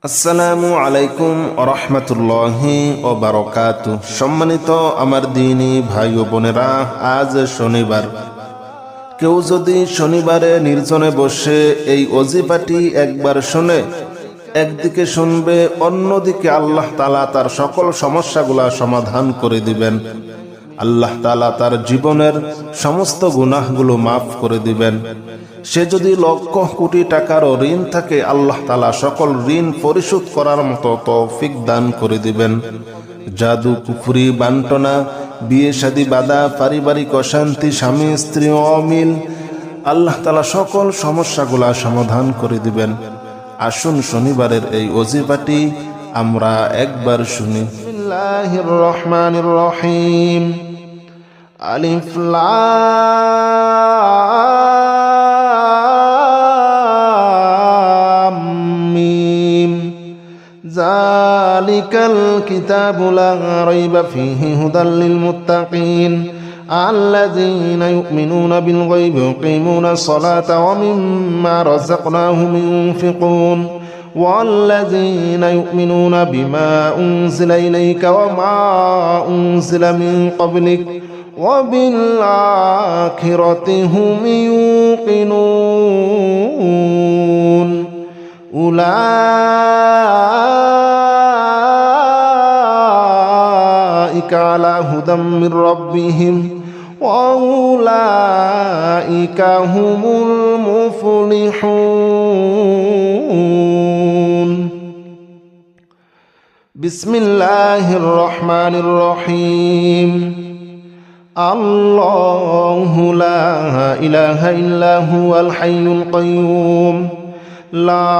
আসসালামু আলাইকুম ওরহমতুল্লাহি ও বারাকাতুহু। সম্মানিত আমার দিনী ভাই ও বোনেরা, আজ শনিবার। কেউ যদি শনিবারে নির্জনে বসে এই ওজিফাটি একবার শুনে, একদিকে শুনবে, অন্যদিকে আল্লাহ তাআলা তার সকল সমস্যাগুলা সমাধান করে দিবেন। আল্লাহ তাআলা তার জীবনের সমস্ত গুনাহগুলো মাফ করে দিবেন। সে যদি লক্ষ কোটি টাকারও ঋণ থাকে, আল্লাহ তাআলা সকল ঋণ পরিশোধ করার মতো তৌফিক দান করে দিবেন। জাদু, কুফরি, বান্টনা, বিয়ে শাদী বাধা, পারিবারিক অশান্তি, স্বামী স্ত্রী অমিল, আল্লাহ তাআলা সকল সমস্যাগুলা সমাধান করে দিবেন। আসুন শনিবারের এই ওজিফাটি আমরা একবার শুনি। বিসমিল্লাহির রহমানির রহিম। আলিফ লাম মিম। যালিকাল কিতাবু লা রাইবা ফীহি হুদাল লিল মুত্তাকিন الذين يؤمنون بالغيب ويقيمون الصلاة ومما رزقناهم ينفقون والذين يؤمنون بما أنزل إليك وما أنزل من قبلك وبالآخرة هم يوقنون أولئك على هدى من ربهم وأولئك هم المفلحون. بسم الله الرحمن الرحيم. الله لا إله إلا هو الحي القيوم لا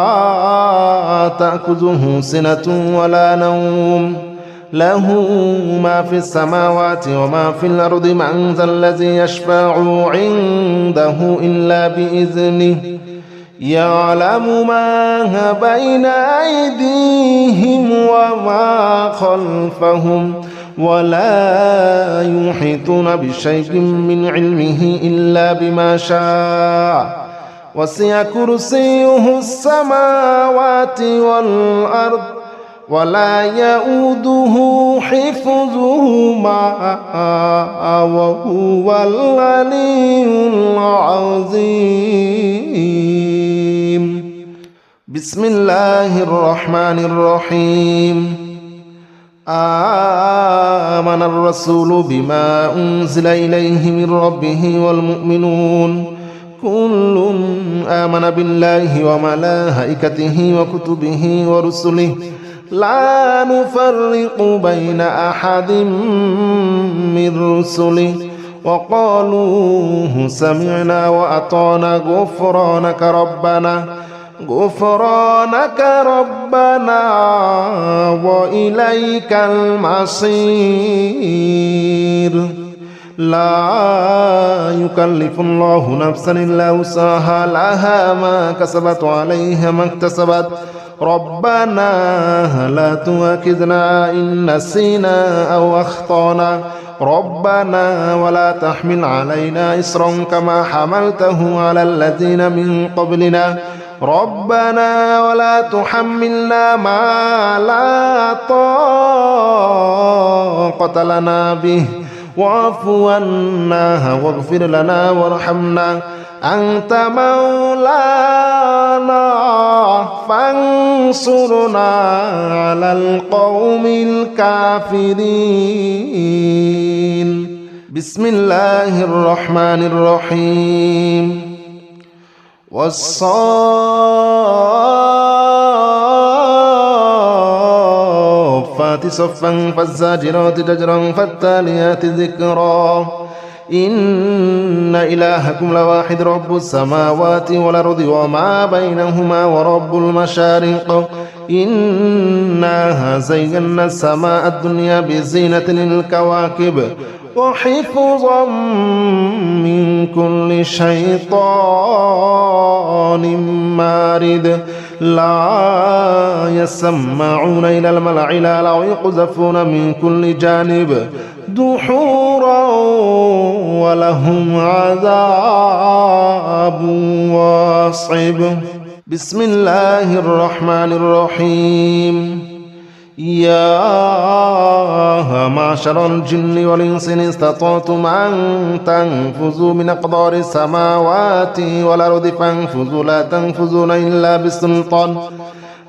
تأخذه سنة ولا نوم له ما في السماوات وما في الأرض من ذا الذي يشفع عنده إلا بإذنه يعلم ما بين أيديهم وما خلفهم ولا يحيطون بشيء من علمه إلا بما شاء وسع كرسيه السماوات والأرض ولا يؤوده حفظهما وهو العلي العظيم. بسم الله الرحمن الرحيم. آمن الرسول بما أنزل إليه من ربه والمؤمنون كل آمن بالله وملائكته وكتبه ورسله لا نفرق بين أحد من رسله وقالوا سمعنا وأطعنا غفرانك ربنا وإليك المصير. لا يكلف الله نفسا إلا وسعها لها ما كسبت وعليها ما اكتسبت ربنا لا تؤاخذنا إن نسينا أو أخطأنا ربنا ولا تحمل علينا إصرا كما حملته على الذين من قبلنا ربنا ولا تحملنا ما لا طاقة لنا به واعف عنا واغفر لنا وارحمنا أنت مولانا فانصرنا على القوم الكافرين. بسم الله الرحمن الرحيم. والصافات صفا فالزاجرات زجرا فالتاليات ذكرا إن إلهكم لواحد رب السماوات والأرض وما بينهما ورب المشارق إنا زينا السماء الدنيا بزينة للكواكب وحفظا من كل شيطان مارد لا يسمعون إلى الملأ الأعلى ويقذفون من كل جانب دحورا ولهم عذاب واصب. بسم الله الرحمن الرحيم يا معشر الجن والإنس إن استطعتم أن تنفذوا من أقدار السماوات والأرض فانفذوا لا تنفذون إلا بسلطان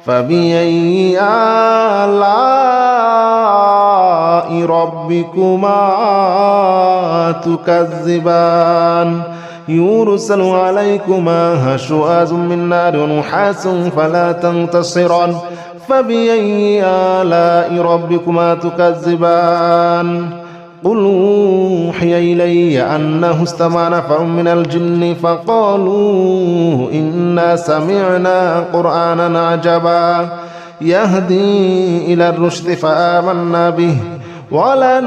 فبأي آلاء ربكما تكذبان يرسل عليكما شواظ من نار ونحاس فلا تنتصران فبأي آلاء ربكما تكذبان قل أوحي إلي أنه استمع نفر من الجن فقالوا إنا سمعنا قرآنا عجبا يهدي إلى الرشد فآمنا به ولن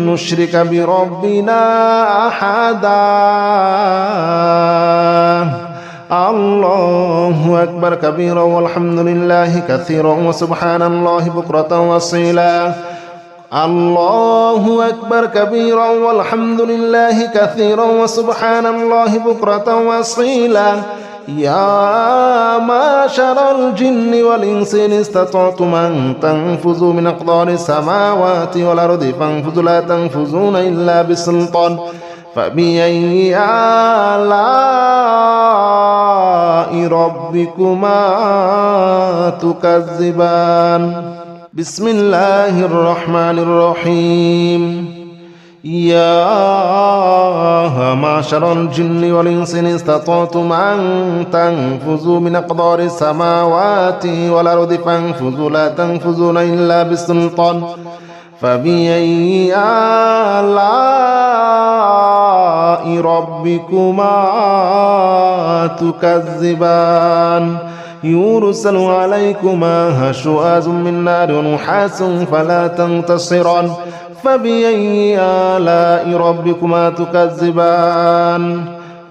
نشرك بربنا أحدا الله أكبر كبيرا والحمد لله كثيرا وسبحان الله بكرة وأصيلا الله أكبر كبيرا والحمد لله كثيرا وسبحان الله بكرة وأصيلا يا معشر الجن والإنس إن استطعتم أن تنفذوا من أقدار السماوات والأرض فانفذوا لا تنفذون إلا بسلطان فبأي آلاء ربكما تكذبان بسم الله الرحمن الرحيم يا معشر الجن والإنس إن استطعتم أن تنفذوا من أقدار السماوات والأرض فانفذوا لا تنفذون إلا بسلطان فبأي آلاء ربكما تكذبان يرسل عليكما شواظ من نار ونحاس فلا تنتصران فبأي آلاء ربكما تكذبان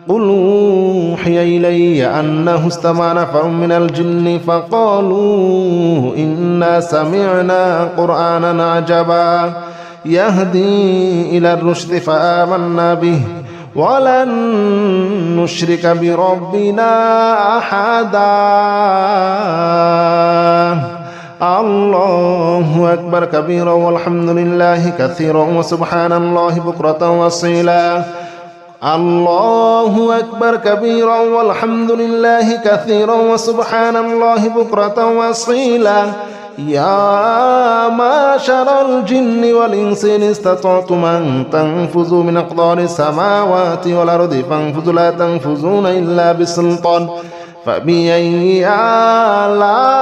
قل أوحي إلي أنه استمع نفر من الجن فقالوا إنا سمعنا قرآنا عجبا يهدي إلى الرشد فآمنا به ولن نشرك بربنا أحدا الله أكبر كبيرا والحمد لله كثيرا وسبحان الله بكرة وأصيلا الله أكبر كبيرا والحمد لله كثيرا وسبحان الله بكرة وأصيلا يا معشر الجن والإنس إن استطعتم أن تنفذوا من أقدار السماوات والأرض فانفذوا لا تنفذون إلا بسلطان فبأي آلاء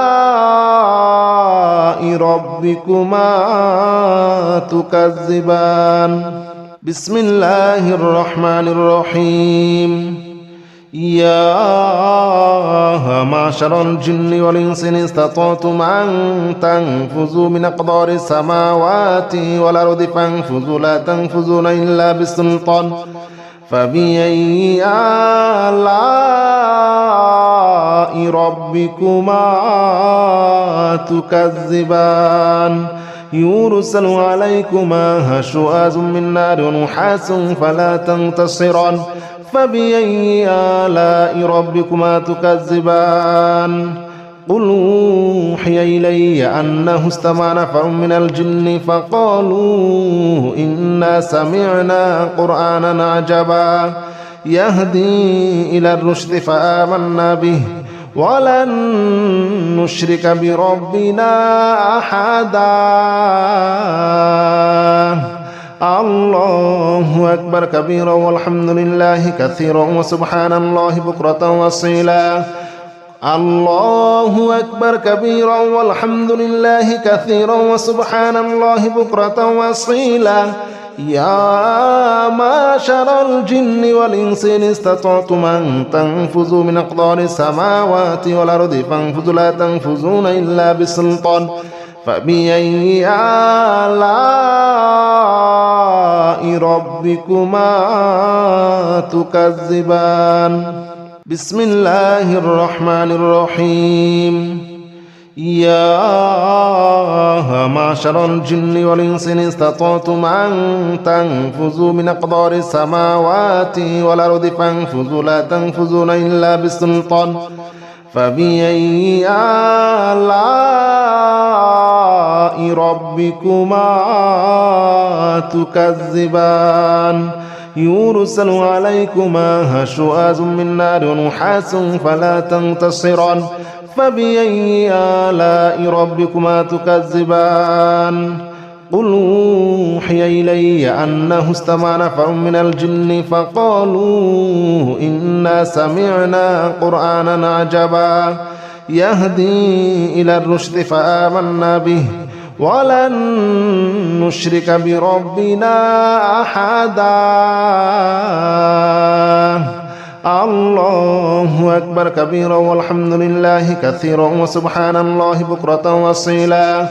ربكما تكذبان بسم الله الرحمن الرحيم يا معشر الجن والإنس إن استطعتم أن تنفذوا من أقدار السماوات والأرض فانفذوا لا تنفذون إلا بسلطان فبأي آلاء ربكما تكذبان يرسل عليكما شواظ من نار ونحاس فلا تنتصران فبأي آلاء ربكما تكذبان قل أوحي إلي أنه استمع نفر من الجن فقالوا إنا سمعنا قرآنا عجبا يهدي إلى الرشد فآمنا به ولن نشرك بربنا أحدا الله أكبر كبيرا والحمد لله كثيرا وسبحان الله بكرة وأصيلا الله أكبر كبيرا والحمد لله كثيرا وسبحان الله بكرة وأصيلا يا معشر الجن والإنس إن استطعتم أن تنفذوا من أقدار السماوات والأرض فانفذوا لا تنفذون إلا بسلطان فبأي آلاء ربكما تكذبان بسم الله الرحمن الرحيم يا معشر الجن والإنس إن استطعتم أن تنفذوا من أقدار السماوات والأرض فانفذوا لا تنفذون إلا بسلطان فبأي آلاء ربكما تكذبان يرسل عليكما شواظ من نار ونحاس فلا تنتصران فبأي آلاء ربكما تكذبان قل أوحي إلي أنه استمع نفر من الجن فقالوا إنا سمعنا قرآنا عجبا يهدي إلى الرشد فآمنا به ولن نشرك بربنا أحدا الله أكبر كبيرا والحمد لله كثيرا وسبحان الله بكرة وأصيلا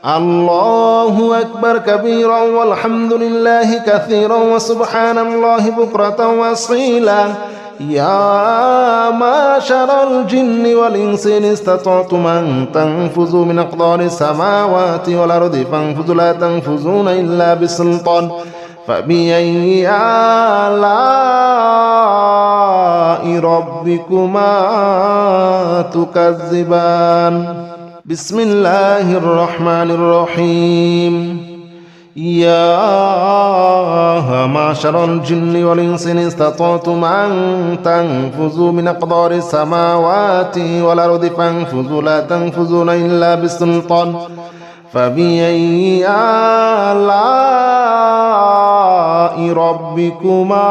الله أكبر كبيرا والحمد لله كثيرا وسبحان الله بكرة وأصيلا يا معشر الجن والإنس إن استطعتم أن تنفذوا من أقطار السماوات والأرض فانفذوا لا تنفذون إلا بسلطان فبأي آلاء ربكما تكذبان بسم الله الرحمن الرحيم يا معشر الجن والإنس إن استطعتم أن تنفذوا من أقطار السماوات والأرض فانفذوا لا تنفذون إلا بسلطان فبأي آلاء ربكما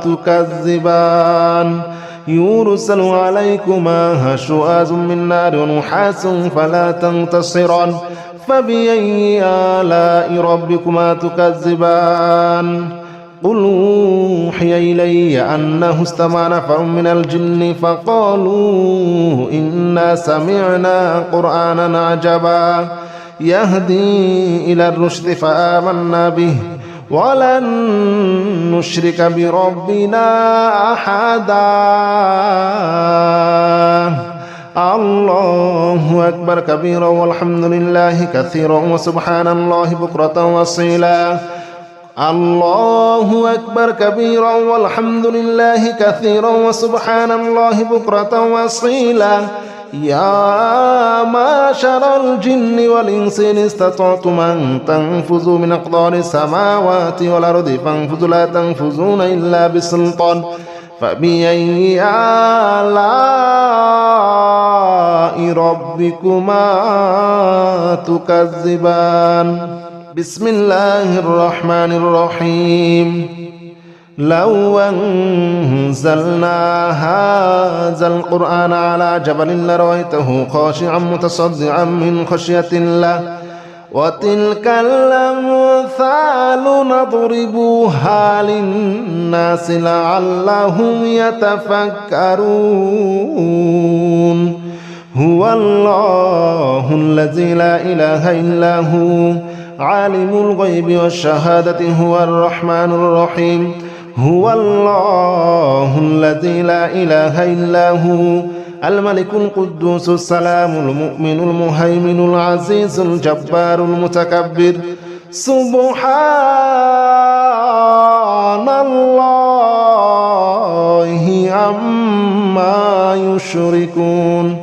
تكذبان يرسل عليكما شواظ من نار ونحاس فلا تنتصران فبأي آلاء ربكما تكذبان قل أوحي إلي أنه استمع نفر من الجن فقالوا إنا سمعنا قرآنا عجبا يهدي إلى الرشد فآمنا به ولن نشرك بربنا أحدا الله أكبر كبيرا والحمد لله كثيرا وسبحان الله بكرة وأصيلا الله أكبر كبيرا والحمد لله كثيرا وسبحان الله بكرة وأصيلا يا معشر الجن والإنس إن استطعتم أن تنفذوا من أقطار السماوات والأرض فانفذوا لا تنفذون إلا بسلطان فبأي آلاء ربكما تكذبان بسم الله الرحمن الرحيم لو أنزلنا هذا القرآن على جبل لرأيته خاشعا متصدعا من خشية الله وتلك الأمثال نضربها للناس لعلهم يتفكرون هو الله الذي لا إله إلا هو عالم الغيب والشهادة هو الرحمن الرحيم هو الله الذي لا إله إلا هو الملك القدوس السلام المؤمن المهيمن العزيز الجبار المتكبر سبحان الله عما يشركون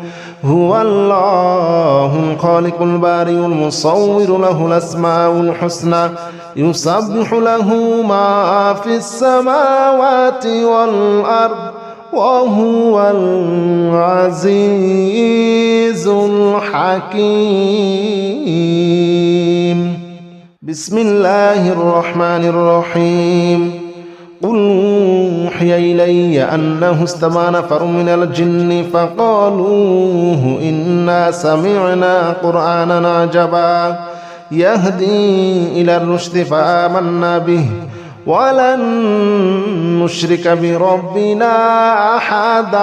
هو الله الخالق البارئ المصور له الأسماء الحسنى يسبح له ما في السماوات والأرض وهو العزيز الحكيم بسم الله الرحمن الرحيم قل أوحي إلي أنه استمع نفر من الجن فقالوا إنا سمعنا قرآنا عجبا يهدي إلى الرشد فآمنا به ولن نشرك بربنا أحدا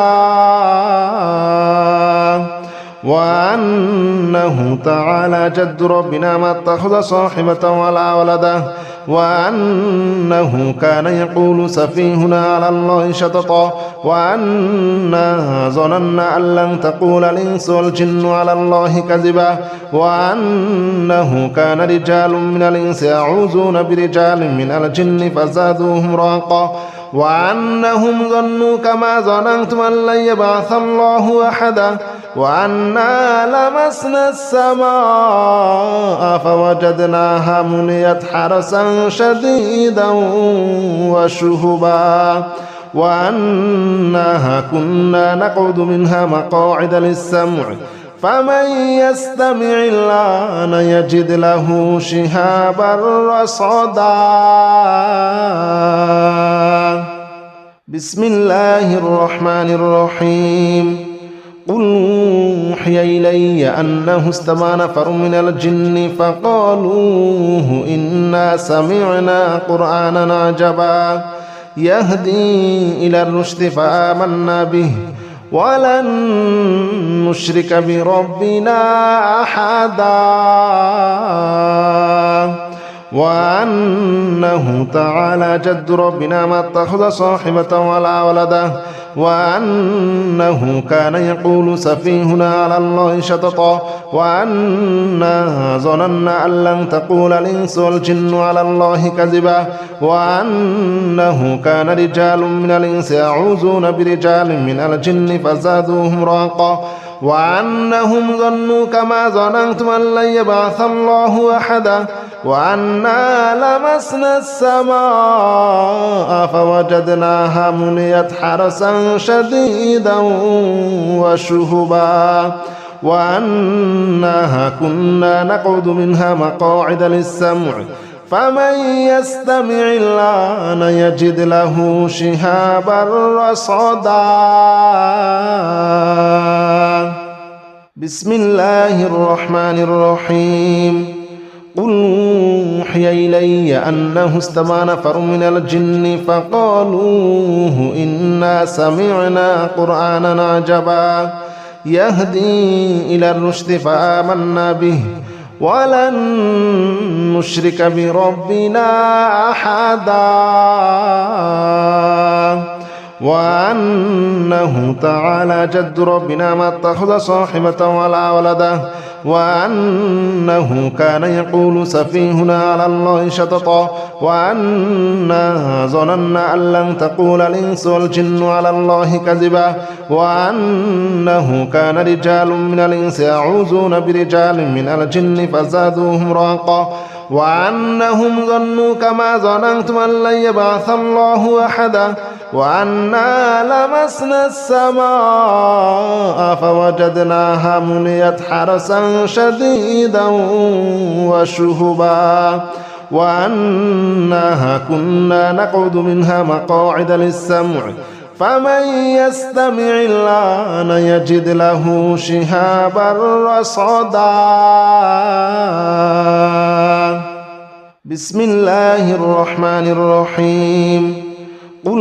وأنه تعالى جد ربنا ما اتخذ صاحبة ولا ولدا وأنه كان يقول سفيهنا على الله شططا وأنا ظننا أن لن تقول الإنس والجن على الله كذبا وأنه كان رجال من الإنس يعوذون برجال من الجن فزادوهم رهقا وأنهم ظنوا كما ظننتم أن لن يبعث الله أحدا وأنا لمسنا السماء فوجدناها مليت حرسا شديدا وشهبا وأنها كنا نقعد منها مقاعد للسمع فمن يستمع الآن يجد له شهابا رصدا بسم الله الرحمن الرحيم قل أوحي إلي أنه استمع نفر من الجن فقالوا إنا سمعنا قرآنا عجبا يهدي إلى الرشد فآمنا به ولن نشرك بربنا أحدا وأنه تعالى جد ربنا ما اتخذ صاحبة ولا ولدا وأنه كان يقول سفيهنا على الله شططا وأنا ظننا أن لن تقول الإنس والجن على الله كذبا وأنه كان رجال من الإنس يعوذون برجال من الجن فزادوهم رهقا وأنهم ظنوا كما ظننتم أن لن يبعث الله أحدا وأنا لمسنا السماء فوجدناها مليت حرسا شديدا وشهبا وأنها كنا نقعد منها مقاعد للسمع فمن يستمع الآن يجد له شهابا رصدا بسم الله الرحمن الرحيم قل أوحي إلي أنه استمع نفر من الجن فقالوا إنا سمعنا قرآنا عجبا يهدي إلى الرشد فآمنا به ولن نشرك بربنا أحدا وأنه تعالى جد ربنا ما اتخذ صاحبة ولا ولدا وأنه كان يقول سفيهنا على الله شططا وأنا ظننا أن لن تقول الإنس والجن على الله كذبا وأنه كان رجال من الإنس يعوذون برجال من الجن فزادوهم رهقا وأنهم ظنوا كما ظننتم أن لن يبعث الله أحدا وأنا لمسنا السماء فوجدناها مليت حرسا شديدا وشهبا وأنها كنا نقعد منها مقاعد للسمع فمن يستمع الآن يجد له شهابا رصدا بسم الله الرحمن الرحيم قل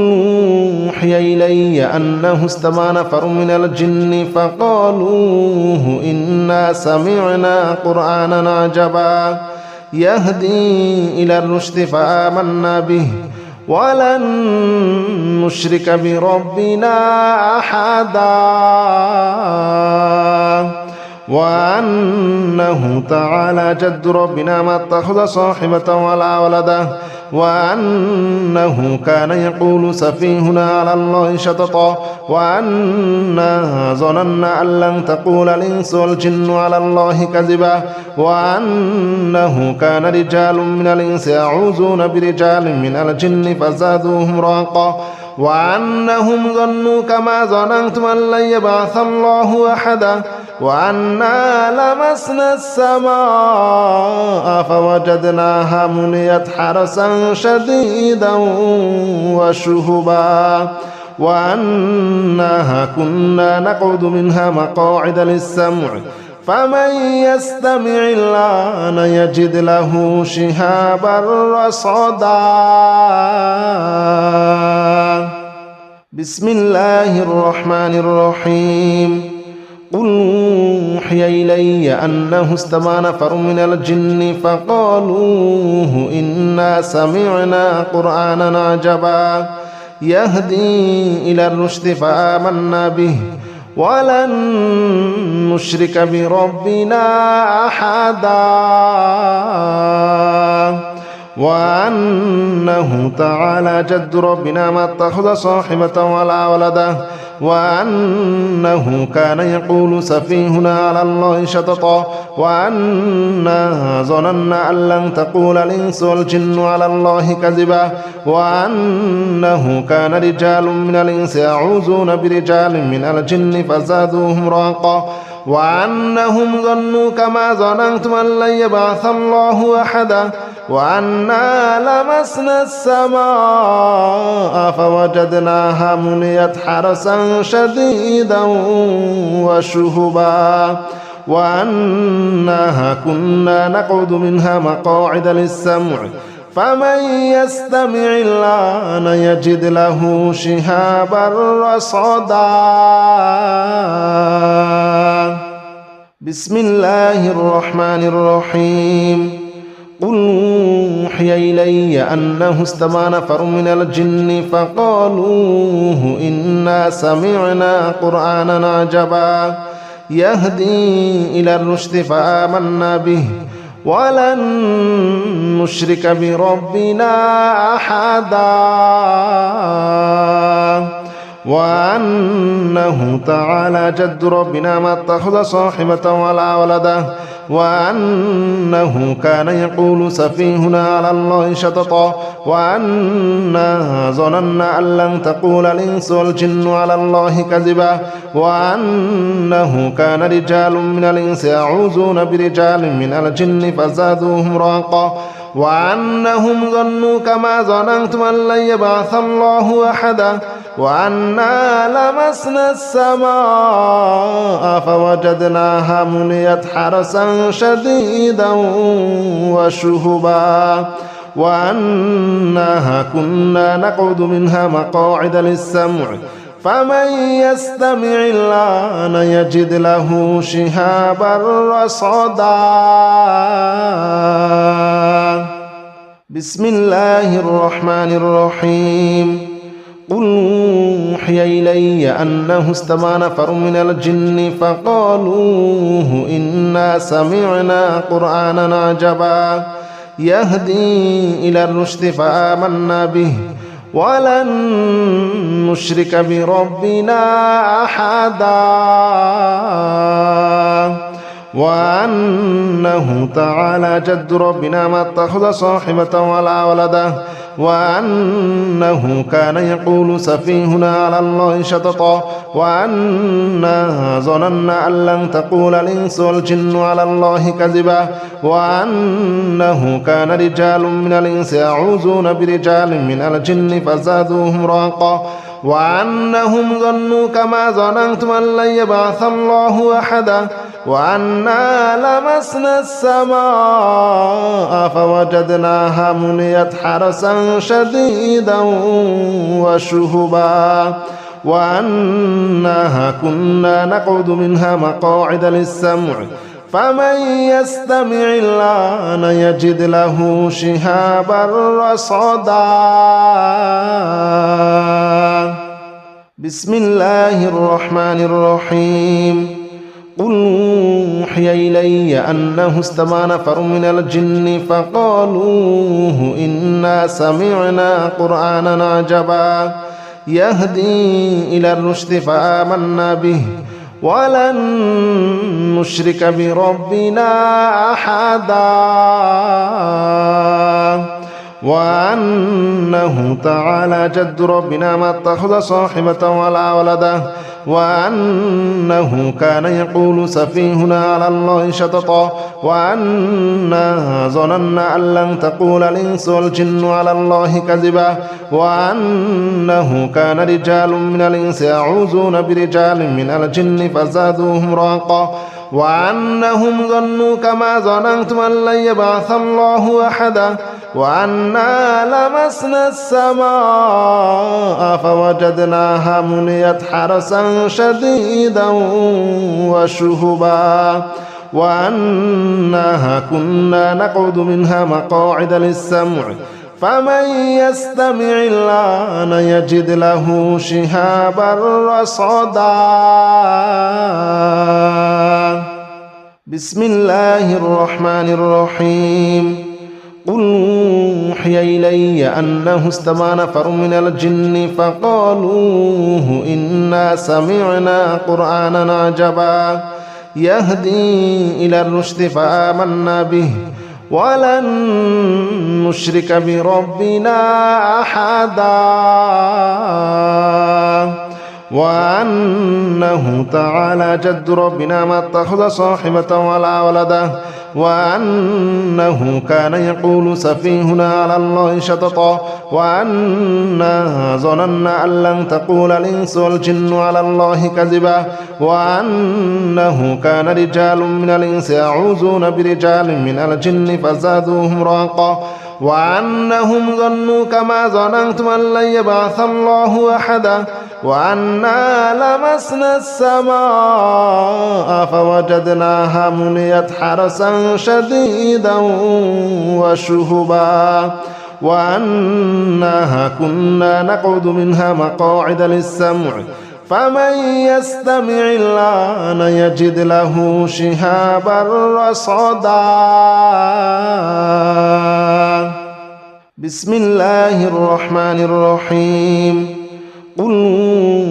أوحي إلي أنه استمع نفر من الجن فقالوا إنا سمعنا قرآنا عجبا يهدي إلى الرشد فآمنا به ولن نشرك بربنا أحدا وأنه تعالى جد ربنا ما اتخذ صاحبة ولا ولدا وأنه كان يقول سفيهنا على الله شططا وأنا ظننا أن لن تقول الإنس والجن على الله كذبا وأنه كان رجال من الإنس يعوذون برجال من الجن فزادوهم رهقا وأنهم ظنوا كما ظننتم أن لن يبعث الله أحدا وأنا لمسنا السماء فوجدناها مليت حرسا شديدا وشهبا وأنها كنا نقعد منها مقاعد للسمع فمن يستمع الآن يجد له شهابا رصدا بسم الله الرحمن الرحيم قل أوحي إلي أنه استمع نفر من الجن فقالوا إنا سمعنا قرآنا عجبا يهدي إلى الرشد فآمنا به ولن نشرك بربنا أحدا وأنه تعالى جد ربنا ما اتخذ صاحبة ولا ولده وأنه كان يقول سفيهنا على الله شططا وأنا ظننا أن لن تقول الإنس والجن على الله كذبا وأنه كان رجال من الإنس يعوذون برجال من الجن فزادوهم رهقا وأنهم ظنوا كما ظننتم أن لن يبعث الله أحدا وأنا لمسنا السماء فوجدناها مليت حرسا شديدا وشهبا وأنها كنا نقعد منها مقاعد للسمع فمن يستمع الآن يجد له شهابا رصدا. بسم الله الرحمن الرحيم. قل أوحي إلي أنه استمع نفر من الجن فقالوا إنا سمعنا قرآنا عجبا يهدي إلى الرشد فآمنا به ولن نشرك بربنا أحدا وأنه تعالى جد ربنا ما اتخذ صاحبة ولا ولده وأنه كان يقول سفيهنا على الله شططا وأنا ظننا أن لن تقول الإنس والجن على الله كذبا وأنه كان رجال من الإنس يعوذون برجال من الجن فزادوهم رهقا وأنهم ظنوا كما ظننتم أن لن يبعث الله أحدا وأنا لمسنا السماء فوجدناها مليت حرسا شديدا وشهبا وأنها كنا نقعد منها مقاعد للسمع فمن يستمع الآن يجد له شهابا رصدا. بسم الله الرحمن الرحيم. قل أوحي إلي أنه استمع نفر من الجن فقالوا إنا سمعنا قرآنا عجبا يهدي إلى الرشد فآمنا به ولن نشرك بربنا أحدا وأنه تعالى جد ربنا ما اتخذ صاحبة ولا ولده وأنه كان يقول سفيهنا على الله شططا وأنا ظننا أن لن تقول الإنس والجن على الله كذبا وأنه كان رجال من الإنس يعوذون برجال من الجن فزادوهم رهقا وأنهم ظنوا كما ظننتم أن لن يبعث الله أحدا وأنا لمسنا السماء فوجدناها مليت حرسا شديدا وشهبا وأنها كنا نقعد منها مقاعد للسمع فمن يستمع الآن يجد له شهابا رصدا. بسم الله الرحمن الرحيم. قل أوحي إلي أنه استمع نفر من الجن فقالوا إنا سمعنا قرآنا عجبا يهدي إلى الرشد فآمنا به ولن نشرك بربنا أحدا وأنه تعالى جد ربنا ما اتخذ صاحبة ولا ولده وأنه كان يقول سفيهنا على الله شططا وأنا ظننا أن لن تقول الإنس والجن على الله كذبا وأنه كان رجال من الإنس يعوذون برجال من الجن فزادوهم رهقا وأنهم ظنوا كما ظننتم أن لن يبعث الله أحدا وأنا لمسنا السماء فوجدناها مليت حرسا شديدا وشهبا وأنها كنا نقعد منها مقاعد للسمع فمن يستمع الآن يجد له شهابا رصدا. بسم الله الرحمن الرحيم. قل أوحي إلي أنه استمع نفر من الجن فقالوا إنا سمعنا قرآنا عجبا يهدي إلى الرشد فآمنا به ولن نشرك بربنا أحدا وأنه تعالى جد ربنا ما اتخذ صاحبة ولا ولدا وأنه كان يقول سفيهنا على الله شططا وأنا ظننا أن لن تقول الإنس والجن على الله كذبا وأنه كان رجال من الإنس يعوذون برجال من الجن فزادوهم رهقا وأنهم ظنوا كما ظننتم أن لن يبعث الله أحدا وأنا لمسنا السماء فوجدناها مليت حرسا شديدا وشهبا وأنها كنا نقعد منها مقاعد للسمع فمن يستمع الآن يجد له شهابا رصدا. بسم الله الرحمن الرحيم. قل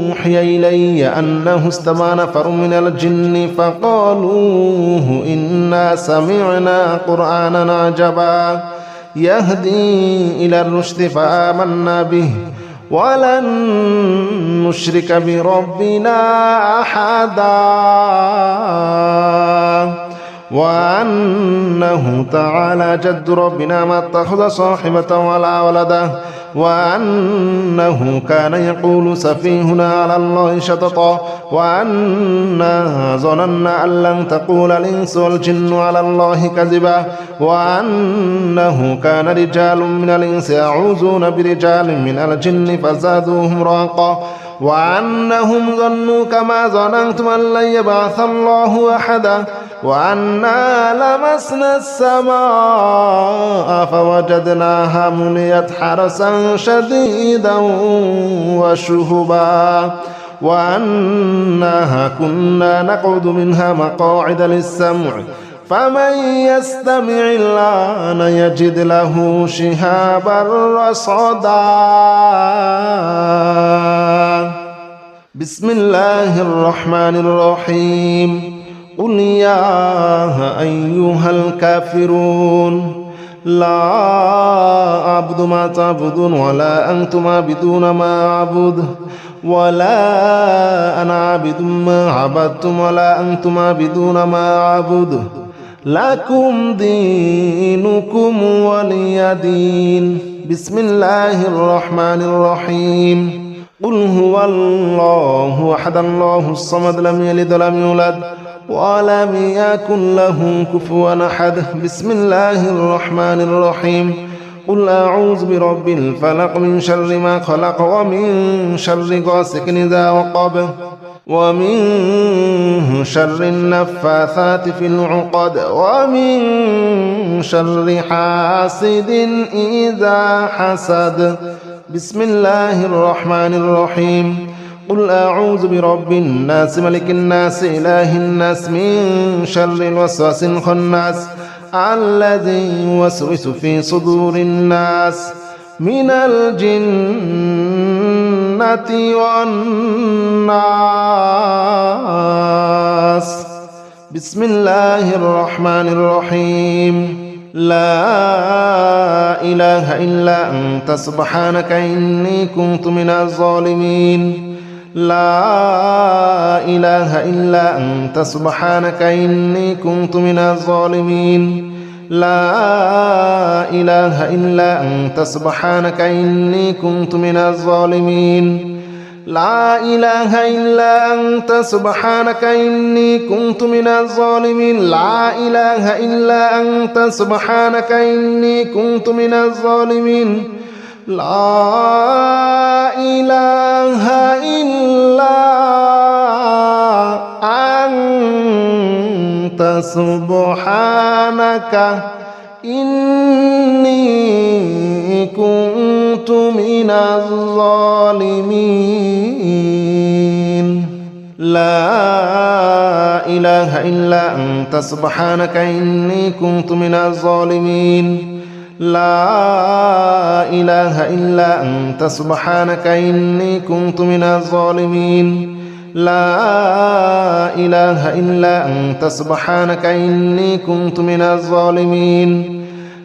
أوحي إلي أنه استمع نفر من الجن فقالوا إنا سمعنا قرآنا عجبا يهدي إلى الرشد فآمنا به ولن نشرك بربنا أحدا وأنه تعالى جد ربنا ما اتخذ صاحبة ولا ولدا وأنه كان يقول سفيهنا على الله شططا وأنا ظننا أن لن تقول الإنس والجن على الله كذبا وأنه كان رجال من الإنس يعوذون برجال من الجن فزادوهم رهقا وأنهم ظنوا كما ظننتم أن لن يبعث الله أحدا وأنا لمسنا السماء فوجدناها مليت حرسا شديدا وشهبا وأنها كنا نقعد منها مقاعد للسمع فمن يستمع الآن يجد له شهابا رصدا. بسم الله الرحمن الرحيم. قل يا أيها الكافرون لا أعبد ما تعبدون ولا أنتم عابدون ما أعبد ولا أنا عابد ما عبدتم ولا أنتم عابدون ما أعبد لكم دينكم ولي دين. بسم الله الرحمن الرحيم. قل هو الله أحد الله الصمد لم يلد ولم يولد ولم يكن له كفوا أحد. بسم الله الرحمن الرحيم. قل أعوذ برب الفلق من شر ما خلق ومن شر غاسق إذا وقب ومن شر النفاثات في العقد ومن شر حاسد إذا حسد. بسم الله الرحمن الرحيم. قل أعوذ برب الناس ملك الناس إله الناس من شر الوسواس الخناس الذي يوسوس في صدور الناس من الجنة والناس. بسم الله الرحمن الرحيم. لا إله إلا أنت سبحانك إني كنت من الظالمين. لا إله إلا أنت سبحانك إني كنت من الظالمين. لا إله إلا أنت سبحانك إني كنت من الظالمين. لا إله إلا أنت سبحانك إني كنت من الظالمين. لا إله إلا أنت سبحانك إني كنت من الظالمين. لا إله إلا أنت سبحانك إني كنت من الظالمين. لا إله إلا أنت سبحانك إني كنت من الظالمين. لا إله إلا أنت سبحانك إني كنت من الظالمين لا إله إلا أنت سبحانك إني كنت من الظالمين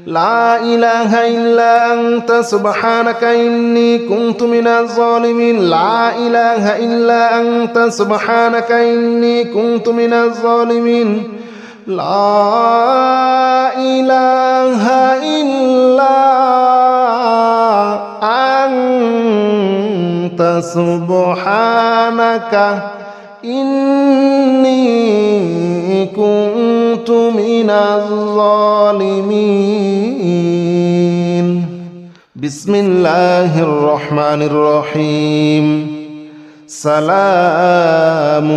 لا إله إلا أنت سبحانك إني كنت من الظالمين لا إله إلا أنت سبحانك إني كنت من الظالمين لا إله إلا أنت سبحانك إني كنت من الظالمين بسم الله الرحمن الرحيم سلام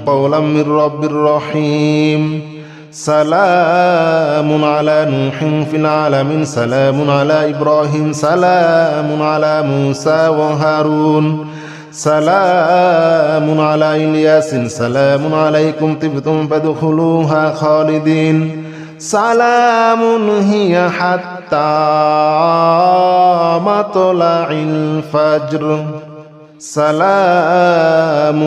قولا من رب رحيم سلام على نوح في العالمين سلام على إبراهيم سلام على موسى وهارون سلام على إلياس سلام عليكم طبتم فادخلوها خالدين سلام هي حتى مطلع الفجر سلام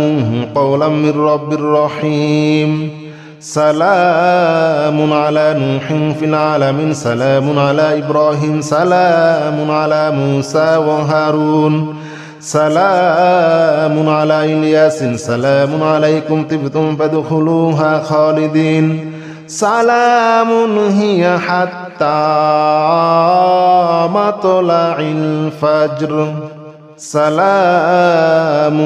قولا من رب رحيم سلام على نوح في العالمين سلام على إبراهيم سلام على موسى وهارون سلام على إلياس سلام عليكم طبتم فادخلوها خالدين سلام هي حتى مطلع الفجر سلام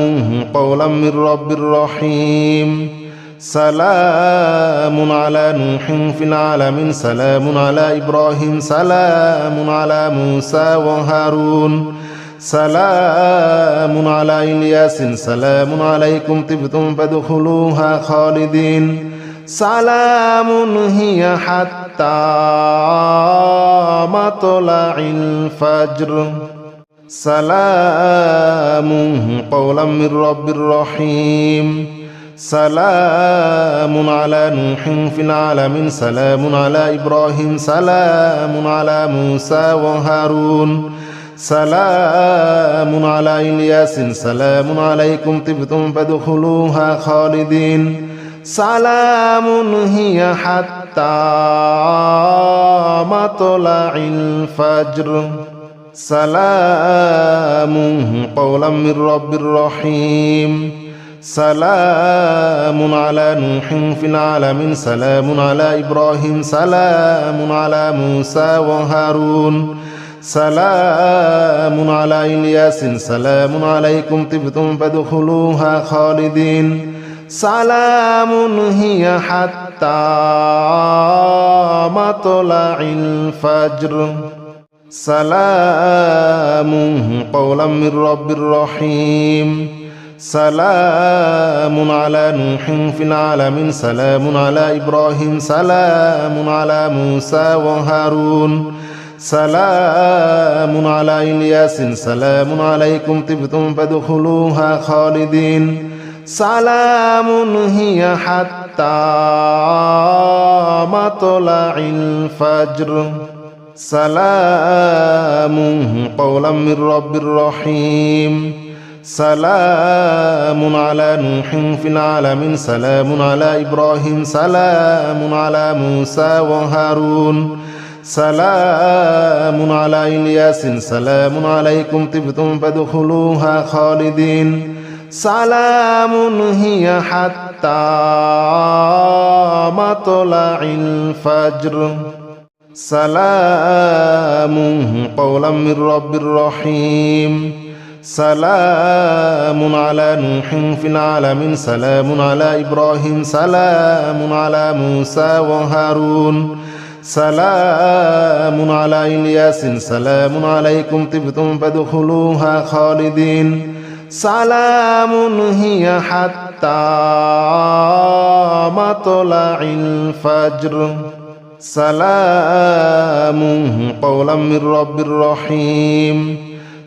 قولا من رب رحيم سلام على نوح في العالمين سلام على إبراهيم سلام على موسى وهارون سلام على إلياس سلام عليكم طبتم فادخلوها خالدين سلام هي حتى مطلع الفجر سلام قولا من رب رحيم سلام على نوح في العالمين سلام على إبراهيم سلام على موسى وهارون سلام على إلياس سلام عليكم طبتم فادخلوها خالدين سلام هي حتى مطلع الفجر سلام قولا من رب رحيم سلام على نوح في العالمين سلام على إبراهيم سلام على موسى وهارون سلام على إلياس سلام عليكم طبتم فادخلوها خالدين سلام هي حتى مطلع الفجر سلام قولا من رب رحيم سلام على نوح في العالمين سلام على إبراهيم سلام على موسى وهارون سلام على إلياس سلام عليكم طبتم فادخلوها خالدين سلام هي حتى مطلع الفجر سلام قولا من رب رحيم سلام على نوح في العالمين سلام على إبراهيم سلام على موسى وهارون سلام على إلياس سلام عليكم طبتم فادخلوها خالدين سلام هي حتى مطلع الفجر سلام قولا من رب رحيم سلام على نوح في العالمين سلام على إبراهيم سلام على موسى وهارون سلام على إلياس سلام عليكم طبتم فادخلوها خالدين سلام هي حتى مطلع الفجر سلام قولا من رب رحيم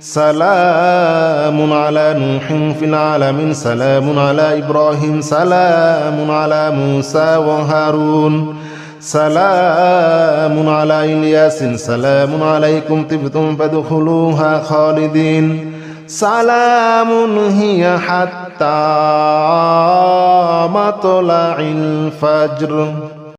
سلام على نوح في العالمين سلام على إبراهيم سلام على موسى وهارون সালামুন আলা ইয়াসিন সালামুন আলাইকুম তিবতুম ফাদখুলুহা খালিদিন সালামুন হিয়া হাত্তা মাতলাইল ফাজর।